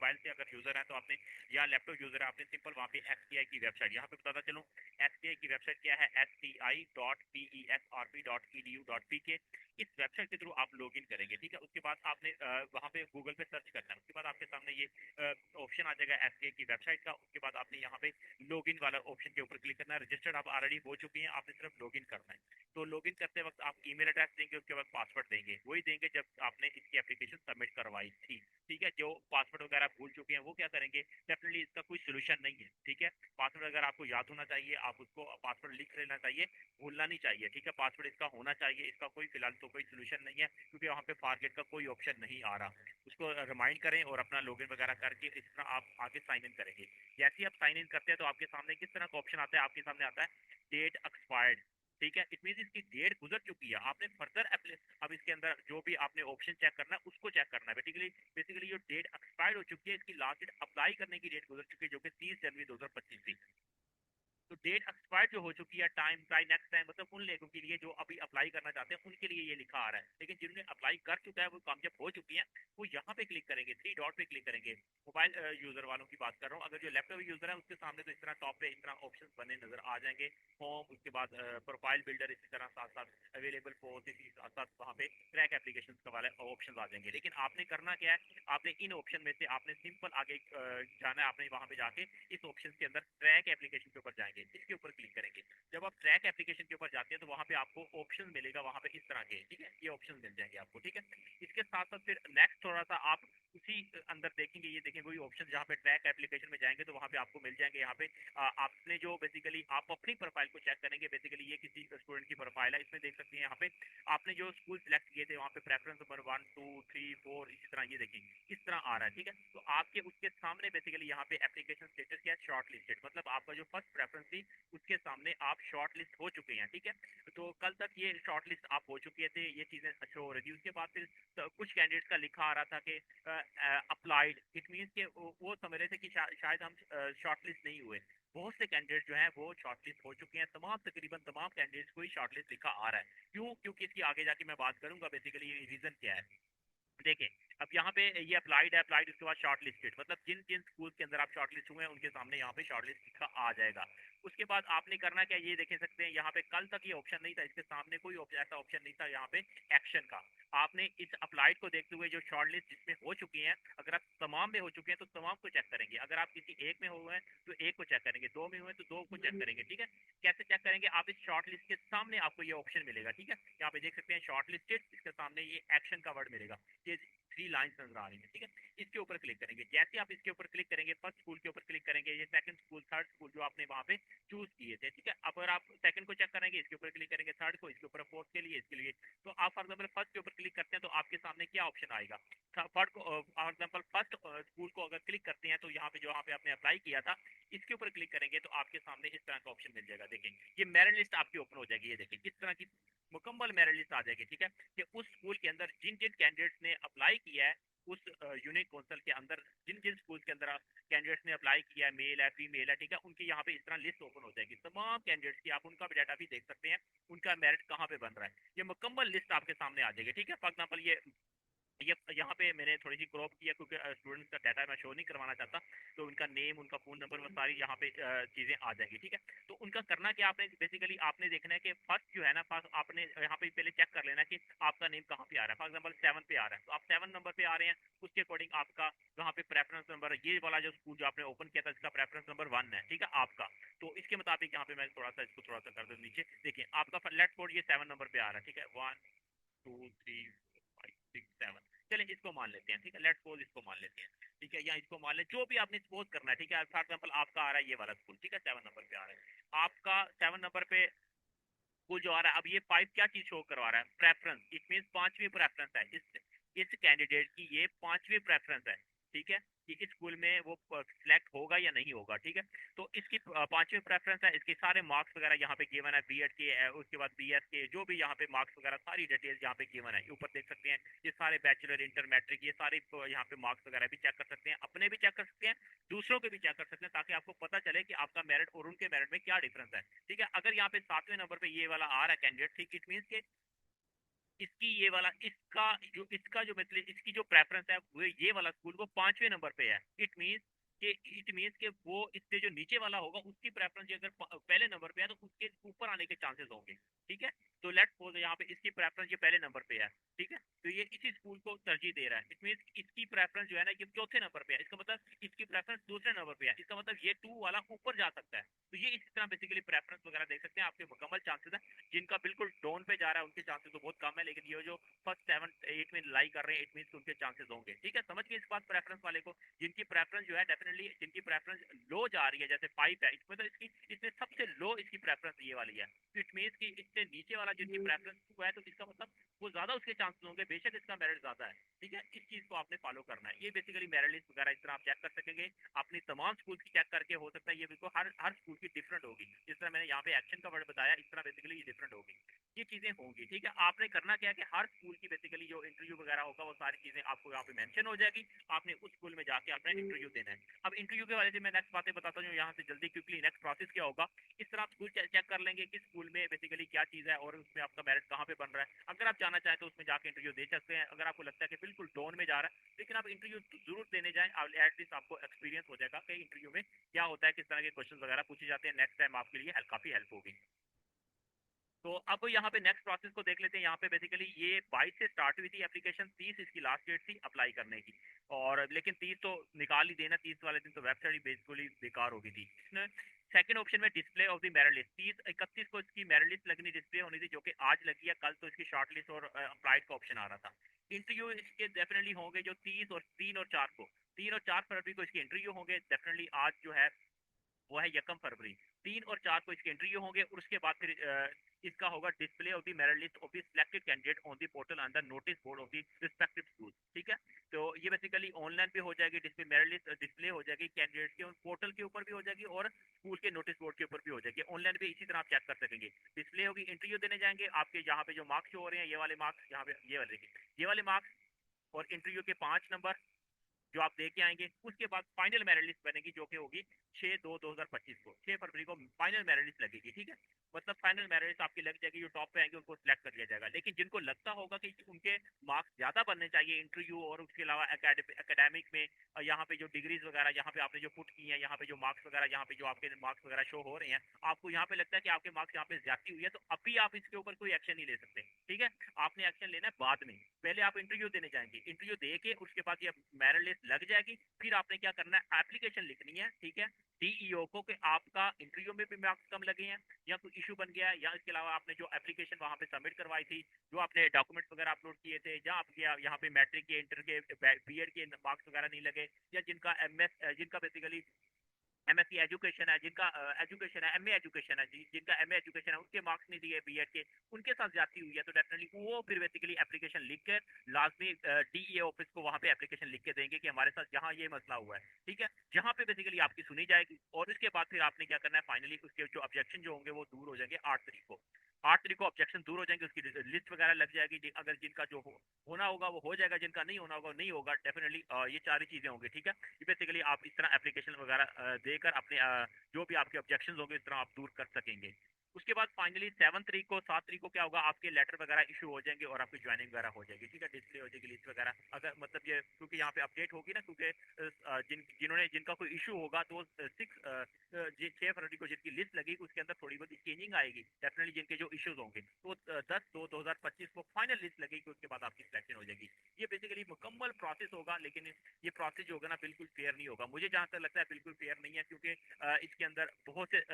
Mobile से अगर user है तो आपने, या लैपटॉप यूजर है, आपने सिंपल वहाँ पे एसटीआई की वेबसाइट, यहाँ पे बताता चलूँ, एसटीआई की वेबसाइट क्या है, sti.pesrp.edu.pk। इस वेबसाइट के थ्रू आप लॉग इन करेंगे, ठीक है। उसके बाद आपने वहाँ पे गूगल पे सर्च करना है, उसके बाद आपके सामने ये ऑप्शन आ जाएगा एसटीआई की वेबसाइट का। उसके बाद आपने यहाँ पे लॉग इन वाला ऑप्शन के ऊपर क्लिक करना है। रजिस्टर्ड आप ऑलरेडी हो चुकी हैं, आपने सिर्फ लॉग इन करना है। तो लॉग इन करते वक्त आप ईमेल एड्रेस देंगे, उसके बाद पासवर्ड देंगे, वही देंगे जब आपने इसकी एप्लीकेशन सबमिट करवाई थी, ठीक है। जो पासवर्ड वगैरह भूल चुके हैं वो क्या करेंगे, डेफिनेटली इसका कोई सोल्यूशन नहीं है, ठीक है। पासवर्ड अगर आपको याद होना चाहिए, आप उसको पासवर्ड लिख लेना चाहिए, भूलना नहीं चाहिए, ठीक है। पासवर्ड इसका होना चाहिए, इसका कोई फिलहाल तो कोई सोल्यूशन नहीं है, क्योंकि वहाँ पे फॉरगेट का कोई ऑप्शन नहीं आ रहा। उसको रिमाइंड करें और अपना लॉगिन वगैरह करके इस तरह आप आगे साइन इन करेंगे। जैसे ही आप साइन इन करते हैं तो आपके सामने किस तरह का ऑप्शन आता है, आपके सामने आता है डेट एक्सपायर्ड, ठीक है। इट मीन इसकी डेट गुजर चुकी है, आपने फर्दर अब इसके अंदर जो भी आपने ऑप्शन चेक करना है उसको चेक करना है। बेसिकली जो डेट एक्सपायर्ड हो चुकी है, इसकी लास्ट डेट अप्लाई करने की डेट गुजर चुकी है, जो कि 30 जनवरी 2025 थी। तो डेट एक्सपायर्ड जो हो चुकी है, टाइम बाय नेक्स्ट टाइम, मतलब उन लोगों के लिए जो अभी अप्लाई करना चाहते हैं उनके लिए ये लिखा आ रहा है। लेकिन जिन्होंने अप्लाई कर चुका है, वो कामयाब हो चुकी हैं, वो यहाँ पे क्लिक करेंगे, थ्री डॉट पे क्लिक करेंगे। मोबाइल यूजर वालों की बात कर रहा हूँ, अगर जो लैपटॉप यूजर है उसके सामने तो इस तरह टॉप पे इस तरह ऑप्शन बने नजर आ जाएंगे, होम, उसके बाद प्रोफाइल बिल्डर, इसी तरह साथ साथ अवेलेबल फोन, इसी साथ साथ वहाँ पे ट्रैक एप्लीकेशन का वाले ऑप्शन आ जाएंगे। लेकिन आपने करना क्या है, आपने इन ऑप्शन में से आपने सिंपल आगे जाना है, आपने वहाँ पे जाके इस ऑप्शन के अंदर ट्रैक एप्लीकेशन के ऊपर जाएंगे, इसके ऊपर क्लिक करेंगे। जब आप ट्रैक एप्लीकेशन के ऊपर जाते हैं तो वहाँ पे आपको ऑप्शन मिलेगा, वहाँ पे इस तरह के, ठीक है, ये ऑप्शन मिल जाएंगे आपको, ठीक है। इसके साथ साथ फिर नेक्स्ट थोड़ा सा आप उसी अंदर देखेंगे, ये देखेंगे वही ऑप्शन, जहाँ पे ट्रैक एप्लीकेशन में जाएंगे तो वहाँ पे आपको मिल जाएंगे। यहाँ पे आपने जो बेसिकली आप अपनी प्रोफाइल को चेक करेंगे, बेसिकली ये किसी स्टूडेंट की प्रोफाइल है, इसमें देख सकते हैं यहाँ पे आपने जो स्कूल सिलेक्ट किए थे वहाँ पे प्रेफरेंस नंबर 1 2 3 4 इसी तरह ये देखेंगे इस तरह आ रहा है, ठीक है। तो आपके उसके सामने बेसिकली यहाँ पे एप्लीकेशन स्टेटस क्या है, शॉर्ट लिस्टेड, मतलब आपका जो फर्स्ट प्रेफरेंस थी उसके सामने आप शॉर्ट लिस्ट हो चुके हैं, ठीक है। तो कल तक ये शॉर्ट लिस्ट आप हो चुके थे, ये चीजें शो हो रही थी। उसके बाद फिर कुछ कैंडिडेट्स का लिखा आ रहा था कि अप्लाइड, इट मीन के वो समझ रहे थे कि शायद हम शॉर्ट लिस्ट नहीं हुए। बहुत से कैंडिडेट जो हैं वो शॉर्टलिस्ट हो चुके हैं, तमाम तकरीबन तमाम कैंडिडेट्स को ही शॉर्टलिस्ट लिखा आ रहा है। क्यों? क्योंकि इसकी आगे जाके मैं बात करूंगा बेसिकली रीजन क्या है। देखें, अब यहाँ पे ये अप्लाइड है, अप्लाइड उसके बाद शॉर्ट लिस्टेड, मतलब जिन जिन स्कूल के अंदर आप शॉर्ट लिस्ट हुए हैं उनके सामने यहाँ पे शॉर्ट लिस्ट लिखा आ जाएगा। उसके बाद आपने करना क्या, ये देख सकते हैं यहाँ पे कल तक ये ऑप्शन नहीं था, इसके सामने कोई ऐसा ऑप्शन नहीं था यहाँ पे एक्शन का। आपने इस अप्लाइड को देखते हुए जो शॉर्ट लिस्ट जिसमें हो चुकी है, अगर आप तमाम में हो चुके हैं तो तमाम को चेक करेंगे, अगर आप किसी एक में हुए हैं तो एक को चेक करेंगे, दो में हुए तो दो को चेक करेंगे, ठीक है। कैसे चेक करेंगे, आप इस शॉर्ट लिस्ट के सामने आपको ये ऑप्शन मिलेगा, ठीक है। यहाँ पे देख सकते हैं शॉर्ट लिस्टेड, इसके सामने ये एक्शन का वर्ड मिलेगा, ये थ्री लाइंस नजर आ रही है, ठीक है। इसके ऊपर क्लिक करेंगे, जैसे आप इसके ऊपर क्लिक करेंगे, फर्स्ट स्कूल के ऊपर क्लिक करेंगे, ये सेकंड स्कूल, थर्ड स्कूल जो आपने वहां पे चूज किए थे, ठीक है। अब अगर आप सेकंड को चेक करेंगे, इसके ऊपर क्लिक करेंगे, थर्ड को, इसके ऊपर, फोर्थ के लिए, इसके लिए। तो आप फॉर एग्जाम्पल फर्स्ट के ऊपर क्लिक करते हैं तो आपके सामने क्या ऑप्शन आएगा, फर्स्ट को फॉर एग्जाम्पल फर्स्ट स्कूल को अगर क्लिक करते हैं तो यहाँ पे जो यहाँ पे आपने अप्लाई किया था इसके ऊपर क्लिक करेंगे तो आपके सामने इस तरह का ऑप्शन मिल जाएगा। देखें, ये मेरिट लिस्ट आपकी ओपन हो जाएगी, ये देखें किस तरह की मुकम्मल मेरिट लिस्ट आ जाएगी, ठीक है। कि उस स्कूल के अंदर जिन जिन कैंडिडेट्स ने अप्लाई किया है, उस यूनिक काउंसिल के अंदर जिन जिन स्कूल के अंदर कैंडिडेट्स ने अप्लाई किया है, मेल है, फीमेल है, ठीक है, उनकी यहाँ पे इस तरह लिस्ट ओपन हो जाएगी तमाम कैंडिडेट्स की। आप उनका भी डाटा भी देख सकते हैं, उनका मेरिट कहाँ पे बन रहा है, ये मुकम्मल लिस्ट आपके सामने आ जाएगी, ठीक है। फॉर एग्जाम्पल ये यहाँ पे मैंने थोड़ी सी क्रॉप किया क्योंकि स्टूडेंट्स का डाटा मैं शो नहीं करवाना चाहता, तो उनका नेम, उनका फोन नंबर, वो सारी यहाँ पे चीजें आ जाएंगी, ठीक है। तो उनका करना क्या, आपने बेसिकली आपने देखना है कि फर्स्ट जो है ना, फर्स्ट आपने यहाँ पे पहले चेक कर लेना कि आपका नेम कहाँ पे आ रहा है। फॉर एग्जाम्पल 7 पे आ रहा है तो आप 7 नंबर पे आ रहे हैं, उसके अकॉर्डिंग आपका वहाँ पे प्रेफरेंस नंबर, ये वाला जो स्कूल जो आपने ओपन किया था इसका प्रेफरेंस नंबर 1 है, ठीक है आपका। तो इसके मुताबिक यहाँ पे मैं थोड़ा सा इसको थोड़ा सा कर दूँ नीचे, देखिए आपका लेट्स सपोज ये 7 नंबर पे आ रहा है, ठीक है, 1 2 3 4 5 6 7, चलिए इसको मान लेते हैं, ठीक है। लेट्स सपोज इसको मान लेते हैं, ठीक है, या इसको मान ले, जो भी आपने सपोज करना है, ठीक है। फॉर एग्जाम्पल आपका आ रहा है ये वाला स्कूल, ठीक है, 7 नंबर पे आ रहा है आपका, 7 नंबर पे स्कूल जो आ रहा है। अब ये 5 क्या चीज शो करवा रहा है, प्रेफरेंस, इट मीन पांचवी प्रेफरेंस है इस कैंडिडेट की, ये पांचवी प्रेफरेंस है, ठीक है, कि इस स्कूल में वो सिलेक्ट होगा या नहीं होगा, ठीक है। तो इसकी पांचवी प्रेफरेंस है, इसके सारे मार्क्स वगैरह यहाँ पे गिवन है, बीएड के, उसके बाद बीएस के, जो भी यहाँ पे मार्क्स वगैरह सारी डिटेल्स यहाँ पे गिवन है, ऊपर देख सकते हैं ये सारे बैचलर, इंटर, मैट्रिक, ये सारे यहाँ पे मार्क्स वगैरह भी चेक कर सकते हैं, अपने भी चेक कर सकते हैं, दूसरों के भी चेक कर सकते हैं, ताकि आपको पता चले कि आपका मेरिट और उनके मेरिट में क्या डिफरेंस है, ठीक है। अगर यहाँ पे 7वें नंबर पे ये वाला आ रहा है कैंडिडेट, ठीक, इट मीन के इसकी ये वाला इसका जो मतलब इसकी जो प्रेफरेंस है वो ये वाला स्कूल वो 5वें नंबर पे है। इट मीन्स कि वो इससे जो नीचे वाला होगा उसकी प्रेफरेंस अगर पहले नंबर पे है तो उसके ऊपर आने के चांसेस होंगे। ठीक है, तो लेट्स सपोज यहाँ पे इसकी प्रेफरेंस ये पहले नंबर पे है। ठीक है, तो ये इसी स्कूल को तरजीह दे रहा है। इट मीन्स इसकी प्रेफरेंस जो है ना ये चौथे नंबर पे है, इसका मतलब इसकी प्रेफरेंस दूसरे नंबर पे है, इसका मतलब ये 2 वाला ऊपर जा सकता है। तो ये इस तरह बेसिकली प्रेफरेंस वगैरह देख सकते हैं। आपके मुकम्मल चांसेस है, जिनका बिल्कुल डाउन पे जा रहा है उनके चांसेस तो बहुत कम है, लेकिन ये जो फर्स्ट 7 8 में लाई कर रहे हैं इट मीन उनके चांसेस होंगे। ठीक है, समझ गए इस बात प्रेफरेंस वाले को। जिनकी प्रेफरेंस जो है डेफिनेटली जिनकी प्रेफरेंस लो जा रही है, जैसे 5 है, इसमें तो इसकी इसमें सबसे लो इसकी प्रेफरेंस ये वाली है। तो इट मीन कि इससे नीचे वाला जिनकी प्रेफरेंस 2 है तो इसका मतलब वो ज्यादा उसके चांसेस होंगे, बेशक इसका मेरिट ज्यादा है। ठीक है, इस चीज को आपने फॉलो करना है। ये बेसिकली मेरिट लिस्ट वगैरह इस तरह आप चेक कर सकेंगे अपनी तमाम स्कूल की चेक करके। हो सकता है ये बिल्कुल हर हर स्कूल की डिफरेंट होगी, जिस तरह मैंने यहाँ पे एक्शन का वर्ड बताया इस तरह बेसिकली ये डिफरेंट होगी, ये चीजें होंगी। ठीक है, आपने करना क्या है कि हर स्कूल की बेसिकली जो इंटरव्यू वगैरह होगा वो सारी चीजें आपको यहाँ पे मेंशन हो जाएगी। आपने उस स्कूल में जाके अपना इंटरव्यू देना है। अब इंटरव्यू के बारे में मैं नेक्स्ट बातें बताता हूँ यहाँ से जल्दी क्विकली। नेक्स्ट प्रोसेस क्या होगा, इस तरह आप स्कूल चेक कर लेंगे कि स्कूल में बेसिकली क्या चीज है और उसमें आपका मेरिट कहाँ पे बन रहा है। अगर आप जाना चाहें तो उसमें जाके इंटरव्यू दे सकते हैं। अगर आपको लगता है कि बिल्कुल डाउन में जा रहा है, लेकिन आप इंटरव्यू जरूर देने जाएं, एटलीस्ट आपको एक्सपीरियंस हो जाएगा कि इंटरव्यू में क्या होता है, किस तरह के क्वेश्चन वगैरह पूछे जाते हैं। नेक्स्ट टाइम आपके लिए काफी हेल्प होगी। तो अब यहाँ पे नेक्स्ट प्रोसेस को देख लेते हैं। यहाँ पे बेसिकली ये 22 से स्टार्ट हुई थी एप्लीकेशन, 30 इसकी लास्ट डेट थी अप्लाई करने की। और लेकिन 30 तो निकाल ही देना, 30 वाले दिन तो वेबसाइट ही बेसिकली बेकार हो गई थी। सेकंड ऑप्शन में display of the merit list, 31 को इसकी मेरिट लिस्ट लगनी डिस्प्ले होनी थी, जो कि आज लगी है। कल तो इसकी शॉर्ट लिस्ट और अप्लाइड का ऑप्शन आ रहा था। इंटरव्यू इसके डेफिनेटली होंगे जो 3 और 4 फरवरी को इसके इंटरव्यू होंगे डेफिनेटली। आज जो है वो है 1 फरवरी। 3 और 4 को इसके इंटरव्यू होंगे और उसके बाद फिर इसका होगा display of the merit list of the selected candidate on the portal under notice board of the respective school. ठीक है, तो ये बेसिकली ऑनलाइन पे हो जाएगी डिस्प्ले, मेरिट लिस्ट डिस्प्ले हो जाएगी कैंडिडेट के पोर्टल के ऊपर भी हो जाएगी और स्कूल के नोटिस बोर्ड के ऊपर भी हो जाएगी। ऑनलाइन पे इसी तरह आप चेक कर सकेंगे। डिस्प्ले होगी, इंटरव्यू देने जाएंगे, आपके यहाँ पे जो मार्क्स शो हो रहे हैं ये वाले मार्क्स, यहाँ पे ये वाले देखिए, ये वाले मार्क्स और इंटरव्यू के 5 नंबर जो आप दे के आएंगे। उसके बाद फाइनल मेरिट लिस्ट बनेगी जो कि होगी 6/2/2025 को, 6 फरवरी को फाइनल मेरिट लिस्ट लगेगी। ठीक है, मतलब फाइनल मेरिट लिस्ट आपकी लग जाएगी, जो टॉप पे आएंगे उनको सिलेक्ट कर लिया जाएगा। लेकिन जिनको लगता होगा कि उनके मार्क्स ज्यादा बनने चाहिए इंटरव्यू और उसके अलावा एकेडमिक में, यहाँ पे जो डिग्रीज वगैरह यहाँ पे आपने जो पुट की है, यहाँ पे जो मार्क्स वगैरह यहाँ पे जो आपके मार्क्स वगैरह शो हो रहे हैं, आपको यहाँ पे लगता है कि आपके मार्क्स यहाँ पे ज्यादा हुई है, तो अभी आप इसके ऊपर कोई एक्शन नहीं ले सकते। ठीक है, आपने एक्शन लेना है बाद में। पहले आप इंटरव्यू देने जाएंगे, इंटरव्यू दे के उसके बाद ये मेरिट लिस्ट लग जाएगी। फिर आपने क्या करना है, एप्लीकेशन लिखनी है। ठीक है, डीईओ को कि आपका इंटरव्यू में भी मार्क्स कम लगे हैं या कोई इशू बन गया है, या इसके अलावा आपने जो एप्लीकेशन वहां पे सबमिट करवाई थी, जो आपने डॉक्यूमेंट्स वगैरह अपलोड किए थे, या आपके यहाँ पे मैट्रिक के, इंटर के, बीएड के मार्क्स वगैरह नहीं लगे, या जिनका एमएस, जिनका बेसिकली एमएससी एजुकेशन है, जिनका एजुकेशन है, एमए एजुकेशन है, जिनका एमए एजुकेशन है उनके मार्क्स नहीं दिए बीएड के, उनके साथ ज्यादती हुई है, तो डेफिनेटली वो फिर बेसिकली एप्लीकेशन लिख कर लाजमी डीईए ऑफिस को वहां पे एप्लीकेशन लिख के देंगे कि हमारे साथ जहां ये मसला हुआ है। ठीक है, जहां पे बेसिकली आपकी सुनी जाएगी और उसके बाद फिर आपने क्या करना है, फाइनली उसके जो ऑब्जेक्शन जो होंगे वो दूर हो जाएंगे 8 तारीख को। 8 तारीख को ऑब्जेक्शन दूर हो जाएंगे, उसकी लिस्ट वगैरह लग जाएगी। अगर जिनका जो होना होगा वो हो जाएगा, जिनका नहीं होना होगा नहीं होगा। डेफिनेटली ये सारी चीजें होंगी। ठीक है, ये बेसिकली आप इस तरह एप्लीकेशन वगैरह देकर अपने जो भी आपके ऑब्जेक्शंस होंगे इस तरह आप दूर कर सकेंगे। उसके बाद फाइनली 7 तारीख को क्या होगा, आपके लेटर वगैरह इशू हो जाएंगे और आपकी ज्वाइनिंग वगैरह हो जाएगी। ठीक है, डिस्प्ले हो जाएगी लिस्ट वगैरह। अगर मतलब ये क्योंकि यहाँ पे अपडेट होगी ना, क्योंकि जिनका कोई इशू होगा तो 6 फरवरी को जिनकी लिस्ट लगेगी उसके अंदर थोड़ी बहुत चेंजिंग आएगी डेफिनेटली, जिनके जो इश्यूज होंगे। तो 10/2/2025 को फाइनल लिस्ट लगेगी, उसके बाद आपकी सिलेक्शन हो जाएगी। ये बेसिकली मुकम्मल प्रोसेस होगा, लेकिन ये प्रोसेस जो होगा ना बिल्कुल फेयर नहीं होगा। मुझे जहां तक लगता है बिल्कुल फेयर नहीं है, क्योंकि इसके अंदर बहुत से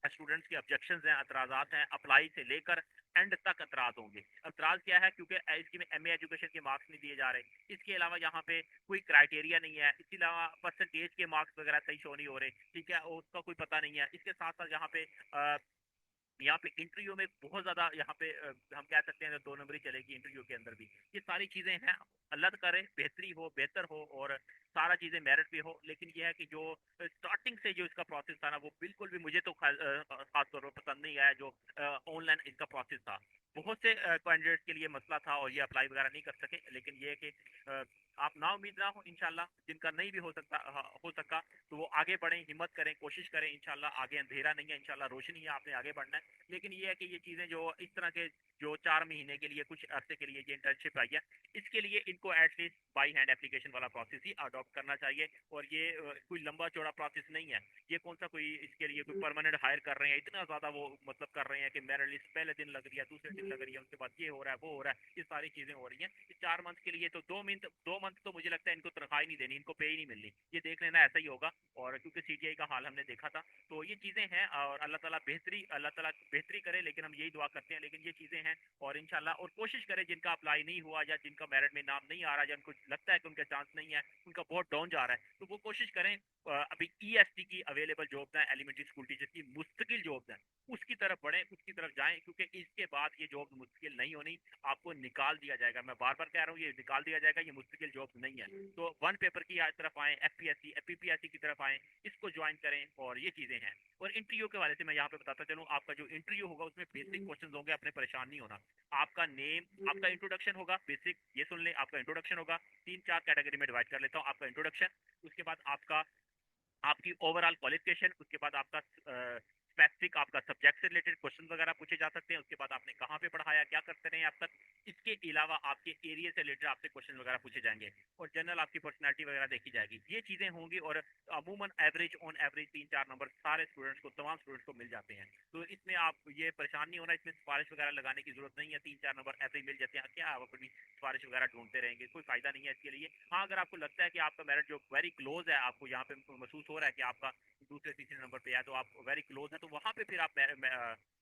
स्टूडेंट्स के ऑब्जेक्शंस हैं, एतराजात हैं, अप्लाई से लेकर एंड तक एतराज होंगे। एतराज क्या है, क्योंकि इसकी में एमए एजुकेशन के मार्क्स नहीं दिए जा रहे, इसके अलावा यहाँ पे कोई क्राइटेरिया नहीं है, इसके अलावा परसेंटेज के मार्क्स वगैरह सही शो नहीं हो रहे। ठीक है, और उसका कोई पता नहीं है। इसके साथ साथ यहाँ पे इंटरव्यू में बहुत ज्यादा यहाँ पे हम कह सकते हैं 2 नंबरी चलेगी इंटरव्यू के अंदर भी। ये सारी चीजें हैं, अल्लाह करे बेहतरी हो, बेहतर हो और सारा चीजें मेरिट पे हो। लेकिन ये है कि जो स्टार्टिंग से जो इसका प्रोसेस था ना वो बिल्कुल भी मुझे तो खास तौर पर पसंद नहीं आया, जो ऑनलाइन इसका प्रोसेस था। बहुत से कैंडिडेट्स के लिए मसला था और ये अप्लाई वगैरह नहीं कर सके। लेकिन ये है कि आप ना उम्मीद ना हो इंशाल्लाह, जिनका नहीं भी हो सका तो वो आगे बढ़ें, हिम्मत करें, कोशिश करें इंशाल्लाह। आगे अंधेरा नहीं है इंशाल्लाह, रोशनी है, आपने आगे बढ़ना है। लेकिन ये है कि ये चीज़ें जो इस तरह के जो 4 महीने के लिए कुछ अरसे के लिए ये इंटर्नशिप आई है, इसके लिए इनको एटलीस्ट बाई हैंड एप्लीकेशन वाला प्रोसेस ही अडॉप्ट करना चाहिए। और ये कोई लंबा चौड़ा प्रोसेस नहीं है। ये कौन सा कोई इसके लिए कोई परमानेंट हायर कर रहे हैं, इतना ज़्यादा वो मतलब कर रहे हैं कि मेरिट लिस्ट पहले दिन लग रही है, दूसरे दिन लग रही है, उसके बाद ये हो रहा है, वो हो रहा है, ये सारी चीज़ें हो रही हैं। इस 4 मंथ के लिए तो 2 मंथ तो मुझे लगता है इनको तनख्वाह ही नहीं देनी, इनको पे ही नहीं मिलनी। ये देख लेना ऐसा ही होगा। और क्योंकि सीटीआई का हाल हमने देखा था, तो ये चीज़ें हैं। और अल्लाह ताला बेहतरी करे, लेकिन हम यही दुआ करते हैं। लेकिन ये चीज़ें हैं और इंशाल्लाह और कोशिश करें, जिनका अप्लाई नहीं हुआ या जिनका मेरिट में नाम नहीं आ रहा, या उनको लगता है कि उनका चांस नहीं है, उनका बहुत डाउन जा रहा है, तो वो कोशिश करें अभी ईएसटी की अवेलेबल जॉब है, एलिमेंट्री स्कूल टीचर की मुस्तकिल जॉब है, उसकी तरफ बढ़ें, उसकी तरफ जाएं। क्योंकि इसके बाद ये जॉब मुश्किल नहीं होनी, आपको निकाल दिया जाएगा। मैं बार बार कह रहा हूँ, ये निकाल दिया जाएगा, ये मुश्किल जॉब नहीं है। तो वन पेपर की तरफ आए, एफपीएससी पीपीएससी की तरफ आए, इसको ज्वाइन करें। और ये चीजें हैं। और इंटरव्यू के वाले से मैं यहाँ पे बताता चलूँ, आपका जो इंटरव्यू होगा उसमें बेसिक क्वेश्चन होंगे, अपने परेशान नहीं होना। आपका नेम, आपका इंट्रोडक्शन होगा बेसिक, ये सुन ले, आपका इंट्रोडक्शन होगा। 3-4 कैटेगरी में डिवाइड कर लेता हूँ। आपका इंट्रोडक्शन, उसके बाद आपकी ओवरऑल क्वालिफिकेशन, उसके बाद आपका स्पेसिफिक आपका सब्जेक्ट से रिलेटेड क्वेश्चन वगैरह पूछे जा सकते हैं। उसके बाद आपने कहाँ पे पढ़ाया, क्या करते रहे अब तक। इसके अलावा आपके एरिया से रिलेटेड आपसे क्वेश्चन वगैरह पूछे जाएंगे। और जनरल आपकी पर्सनैलिटी वगैरह देखी जाएगी। ये चीज़ें होंगी। और अमूमन एवरेज ऑन एवरेज 3-4 नंबर सारे स्टूडेंट्स को, तमाम स्टूडेंट्स को मिल जाते हैं। तो इसमें आप ये परेशान नहीं होना, इसमें सिफारिश वगैरह लगाने की जरूरत नहीं है। 3-4 नंबर एवरेज मिल जाते हैं, क्या आप अपनी सिफारिश वगैरह ढूंढते रहेंगे, कोई फायदा नहीं है इसके लिए। हाँ, अगर आपको लगता है कि आपका मेरिट जो वेरी क्लोज है, आपको यहाँ पे महसूस हो रहा है कि आपका दूसरे तीसरे नंबर पे है, तो आप वेरी क्लोज है, तो वहाँ पे फिर आप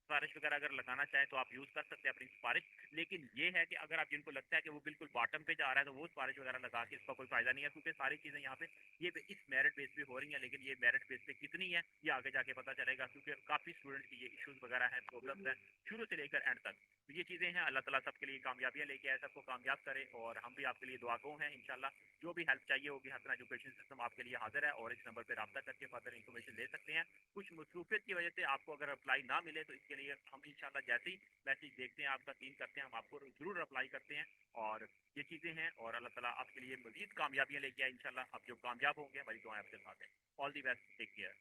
सिफारिश वगैरह अगर लगाना चाहें तो आप यूज कर सकते हैं अपनी सिफारिश। लेकिन ये है कि अगर आप जिनको लगता है कि वो बिल्कुल बॉटम पे जा रहा है, तो वो सिफारिश वगैरह लगा के इसका कोई फायदा नहीं है। क्योंकि सारी चीजें यहाँ पे ये इस मेरिट बेस पे हो रही हैं। लेकिन ये मेरिट बेस पे कितनी है, ये आगे जाके पता चलेगा। क्योंकि काफी स्टूडेंट की ये इश्यूज वगैरह हैं, प्रॉब्लम्स हैं, शुरू से लेकर एंड तक। तो ये चीजें हैं। अल्लाह ताला सबके लिए कामयाबियां लेके आए, सबको कामयाब करे। और हम भी आपके लिए दुआगो हैं इंशाल्लाह। जो भी हेल्प चाहिए होगी, हसन एजुकेशन सिस्टम आपके लिए हाजिर है। और इस नंबर पर रब्ता करके फर्दर इन्फॉर्मेशन ले सकते हैं। कुछ मसरूफियत की वजह से आपको अगर अप्लाई ना मिले, तो इसके लिए हम इंशाल्लाह जैसे ही मैसेज देखते हैं, आपका सीन करते हैं, हम आपको जरूर अप्लाई करते हैं। और ये चीजें हैं। और अल्लाह ताला आपके लिए मजीद कामयाबियां लेके आए इंशाल्लाह। आप जो कामयाब होंगे, हमारी दुआएं आपके साथ हैं। All the best, take care.